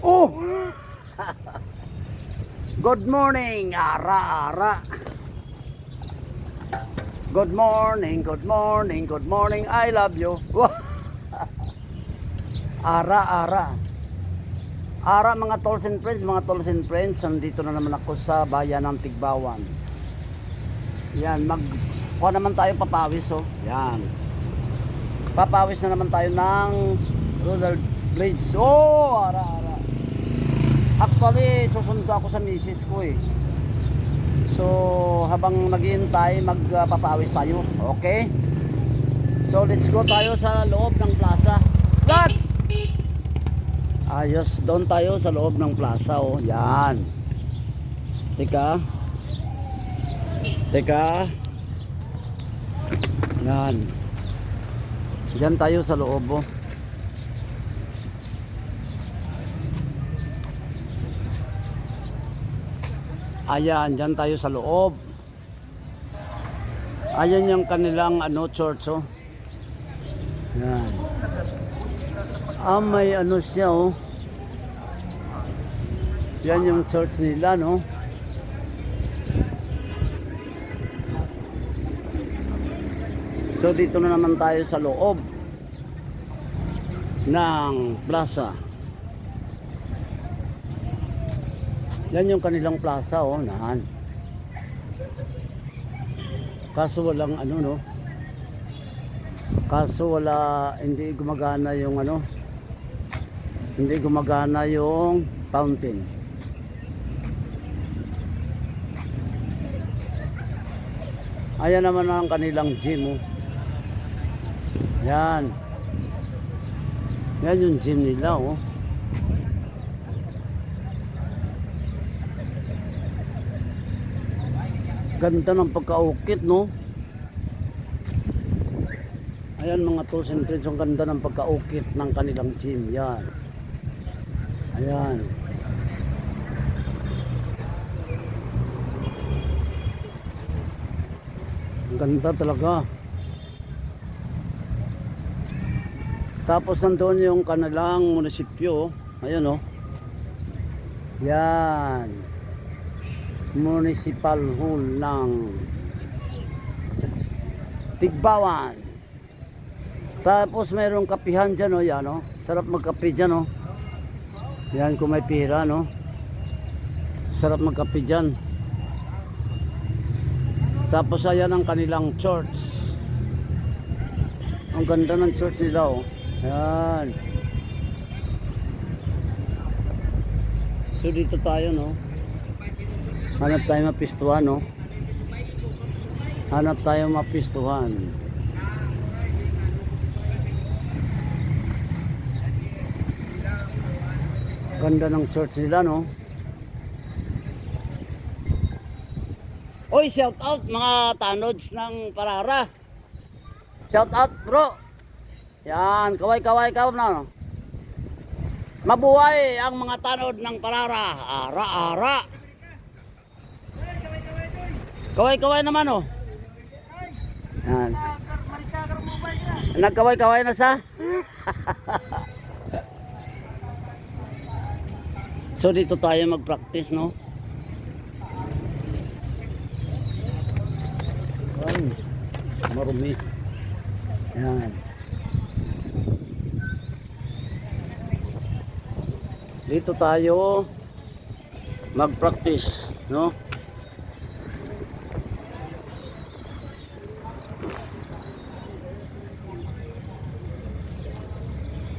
Oh! Good morning, ara-ara. Good morning, good morning, good morning, I love you. Ara-ara. Ara mga tolls and friends, nandito na naman ako sa bayan ng Tigbawan. Yan, kuha naman tayo papawis, oh. Yan. Papawis na naman tayo ng roller blades. Oh, ara-ara. Actually, susundo ako sa misis ko eh. So, habang naghihintay, magpapawis tayo. Okay? So, let's go tayo sa loob ng plaza. What? Ayos, doon tayo sa loob ng plaza, oh. Yan. Teka. Yan. Diyan tayo sa loob, oh. Ayan, dyan tayo sa loob. Ayan yung kanilang church, oh. Yan. May siya, oh. Yan yung church nila, no. So dito na naman tayo sa loob ng plaza. Yan yung kanilang plaza, oh, nahan. Kaso walang no. Kaso hindi gumagana yung hindi gumagana yung fountain. Ayan naman ang kanilang gym, oh. Yan. Yan yung gym nila, oh. Ganda ng pagkaukit, no? Ayan mga tools and friends, ang ganda ng pagkaukit ng kanilang gym. Yan. Ayan. Ang ganda talaga. Tapos nandoon yung kanilang munisipyo. Ayan, oh. Yan. Municipal Hall ng Tigbawan. Tapos mayroong kapihan dyan, oh. Yan, oh. Sarap magkape dyan, oh. Yan kung may pira, no. Sarap magkape dyan. Tapos ayan ang kanilang church. Ang ganda ng church nila, oh. Yan. So dito tayo, no. Hanap tayo mapistuhan, no. Hanap tayo mapistuhan. Ganda ng church nila, no. Oy, shout out mga tanods ng Parara. Shout out, bro. Yan, kaway-kaway ka na, no. Mabuhay ang mga tanod ng Parara. Ara-ara. Kaway-kaway naman, oh. Yan. Nagkaway-kaway na sa. So dito tayo mag-practice, no. Ay, marumi. Yan. Dito tayo mag-practice, no.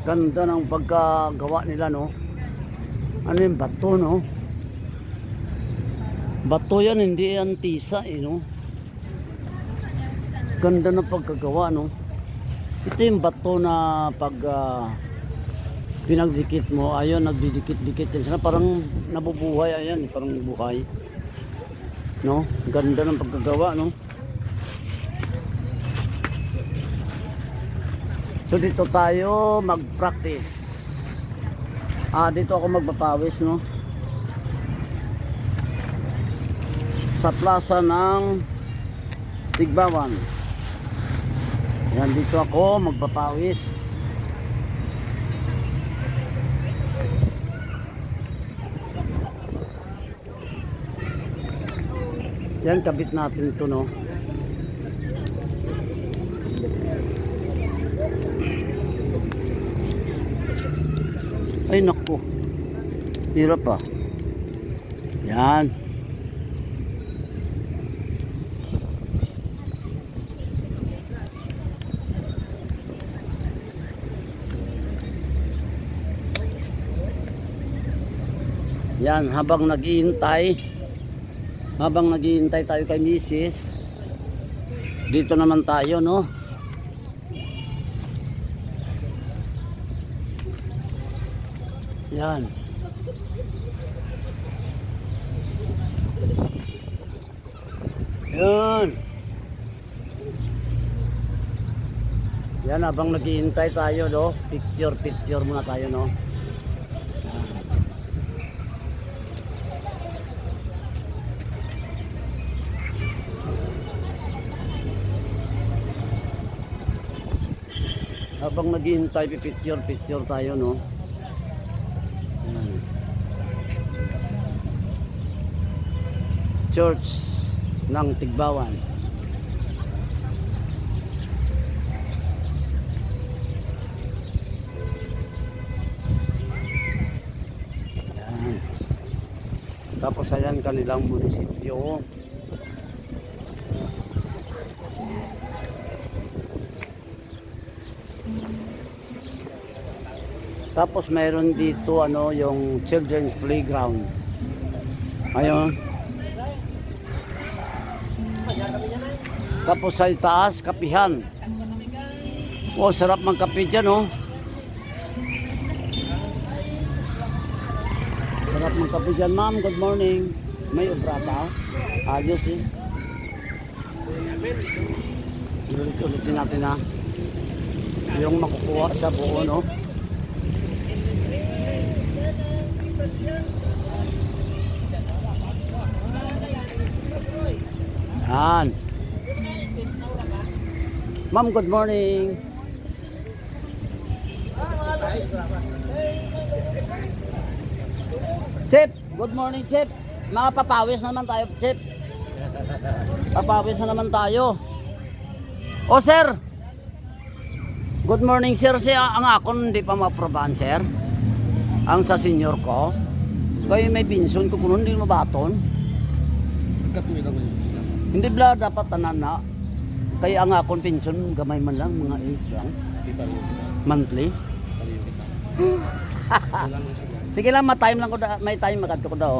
Ganda ng pagkagawa nila, no. Ano yung bato, no. Bato yan, hindi yan tisa, no. Ganda ng pagkagawa, no. Ito yung bato na pag pinagdikit mo, ayun, nagdidikit-dikit yan sila, parang nabubuhay, ayan, parang buhay, no. Ganda ng pagkagawa, no. So dito tayo mag-practice. Dito ako magpapawis, no. Sa plaza ng Tigbawan. Yan, dito ako magpapawis. Yan, kabit natin ito, no? Ay, naku. Hirap pa. Yan. Yan, habang naghihintay tayo kay Mrs. Dito naman tayo, no? Yan. Yan. Yan, habang naghihintay tayo, no? Picture muna tayo, no? Habang naghihintay, picture tayo, no? Yan. Church ng Tigbawan. Yan. Tapos ayan kanilang munisipyo. Tapos mayroon dito ano yung children's playground. Ayun. Tapos sa taas kapihan. Oh, sarap magkape dyan, oh. Sarap magkape dyan, ma'am. Good morning. May obrata. Ayos eh. Ulit-ulitin natin ha. Yung makukuha sa buo, no? Yan. Ma'am, good morning. Chip, good morning, Chip. Papawis na naman tayo, Chip. Papawis na naman tayo. Oh, sir. Good morning, sir. Ang akon hindi pa ma-aprobahan, sir. Ang sa senior ko. Kaya may pinson ko kuno hindi mabaton. Hindi bla dapat tanan na. Kaya ang akon pension gamay man lang mga 8 lang. Monthly. Sige lang, ma-time lang ko da, may time makadto ko daw.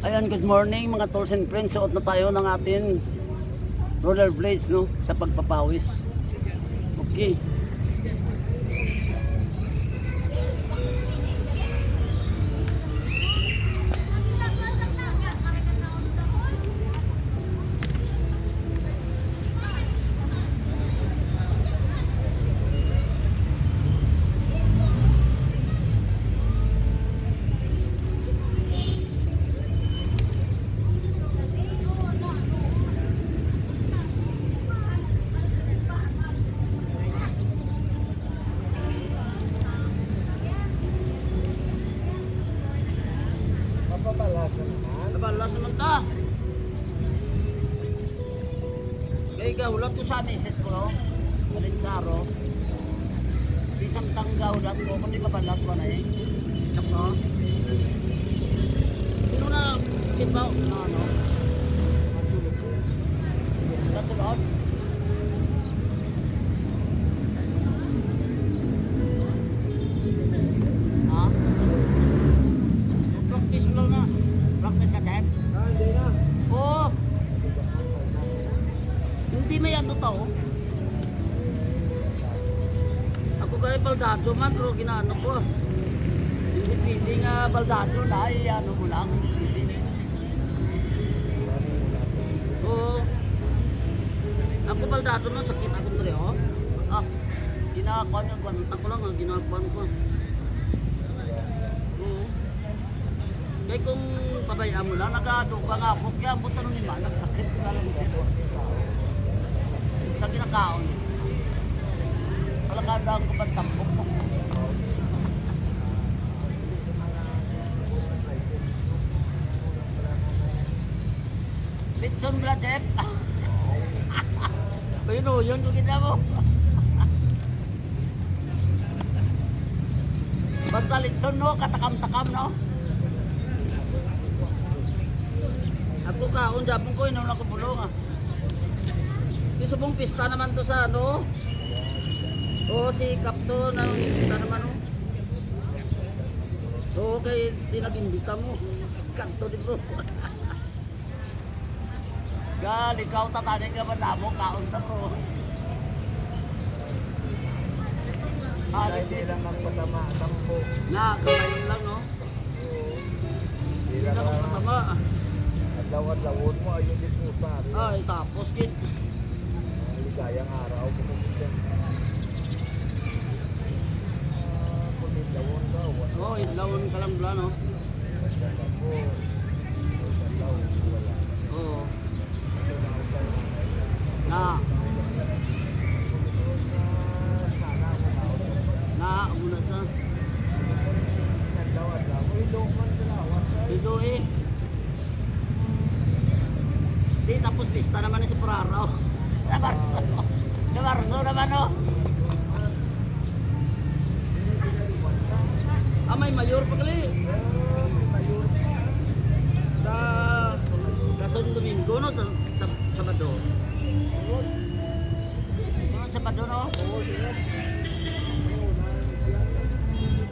Ayan, good morning mga tools and friends. Suot na tayo ng ating roller blades, no, sa pagpapawis. Okay. Nabalas naman ta. Kaya gahulat ko sa misis ko, no? Alinsaro. Bisang gahulat ko, kung di mabalas ba na eh. Tsaka, no? Sino na simbaw na ano? Sa sulod? Ha? Practice lang na. Practice ka, Chef? Hindi na. Oo. Hindi may ano to. Ako kay baldado man, pero ginaano ko. Hindi pwede nga baldado na, ano mo lang. Oo. Ako baldado man, sakit ako dali, oh. Ah, ginakuan nga, kwanta ko lang, ginakuan ko. Oo. Kaya kung pabayaan mo lang, nag-aduga nga ako, kaya ang tanong ni Ma, nagsakit ko lang siya. Sa kinakaon. Palakadaan ko ba tampok mo? Litson bla, Chef. Ayun o, yun kung kita mo. Basta litson no, katakam-takam no. Ako kaon Japon ko, inulang ko bulong ah. Gusto pong pista naman to sa ano. O si Kapto na kita naman o. Oo, kay tinag-imbita mo. Si Kapto di bro. Gal, ikaw tatani ka ba na mo, kaon na bro. Hindi lang magpatama, tampo. Na, kamay lang no. Hindi Hindi lang na magpatama. adlaw-adlawon mo, ayun din puta. Ay, tapos kid. Ligayang araw, kumukita. Kung idlawon ka, Oo, idlawon ka lang bla no. tampo. Adlaw, wala. Oo. Na. Na, muna sa. Adlaw-adlaw. Ilo man sila, Ito eh. Di, tapos pista naman ni si Puraraw. Sa Marso. Sa Marso naman oh. Ah, may mayor pa kali. Sa Rason Domingo no, sa Sabado. Sa Sabado no?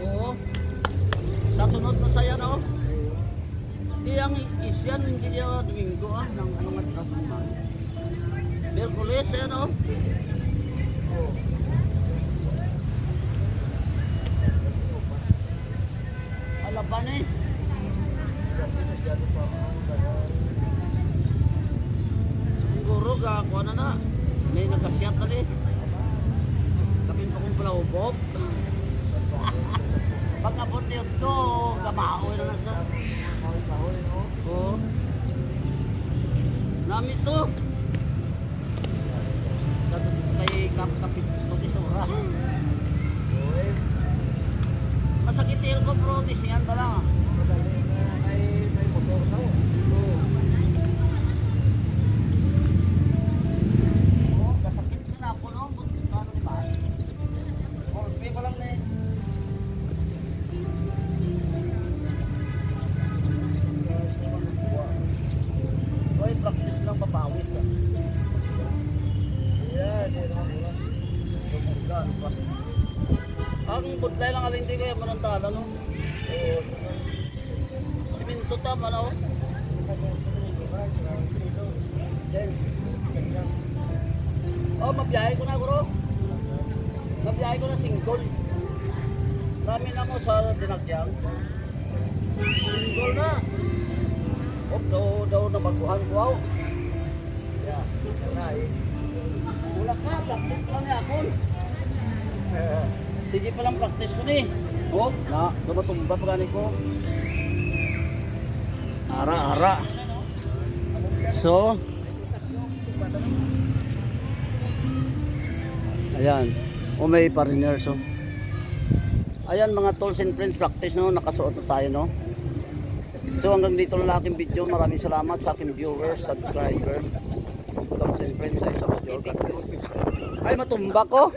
Oo. Sa sunod na saya no? Di ang isyan, hindi yung Domingo ah, ng anong matras mo man. Merkules eh no? Alapan eh. Siguro gakuha na. May nagkasyat na eh. Kapin pa kong pala ubop. Pagkapot niyo to, gamaoy na sa. Oo. Nami to. Dato dito kay kapit Putisura. Masakit il ko bro, tisingan to lang ah. May motor na. Oo, kasakit ko na ako no. Ano ni ba? Pay pa lang na eh. Oy, practice lang papawis ah. Ang budlay lang alin di kaya manantala no. Siminto tama na oh. Oh, mabiyahe ko na bro. Mabiyahe ko na Singkol. Dami na mo sa Dinagyang. Singkol na. Oh, daw na baguhan ko wow. Yeah, sana eh. Wala ka, practice ka lang ni Akon. Sige pa lang practice ko ni. Oh, na, dumatumba pa gani ko. Ara. So, ayan. O may pariner so. Ayan mga tools and friends, practice no, nakasuot na tayo no. So hanggang dito lang aking video. Maraming salamat sa aking viewers, subscriber. Tools and friends ay sa video. Ay matumba ko.